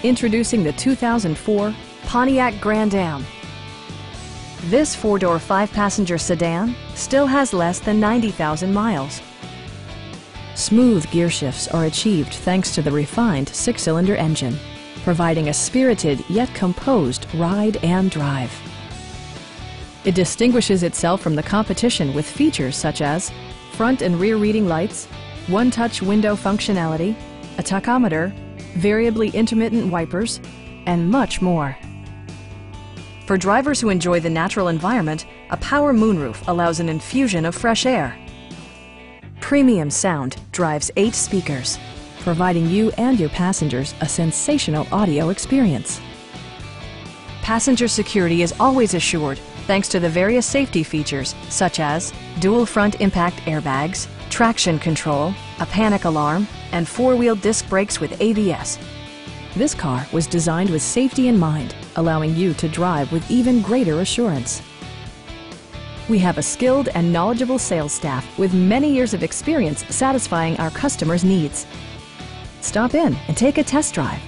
Introducing the 2004 Pontiac Grand Am. This four-door, five-passenger sedan still has less than 90,000 miles. Smooth gear shifts are achieved thanks to the refined six-cylinder engine, providing a spirited yet composed ride and drive. It distinguishes itself from the competition with features such as front and rear reading lights, one-touch window functionality, a tachometer, variably intermittent wipers, and much more. For drivers who enjoy the natural environment, a power moonroof allows an infusion of fresh air. Premium sound drives 8 speakers, providing you and your passengers a sensational audio experience. Passenger security is always assured thanks to the various safety features such as dual front impact airbags, traction control, a panic alarm, and four-wheel disc brakes with ABS. This car was designed with safety in mind, allowing you to drive with even greater assurance. We have a skilled and knowledgeable sales staff with many years of experience satisfying our customers' needs. Stop in and take a test drive.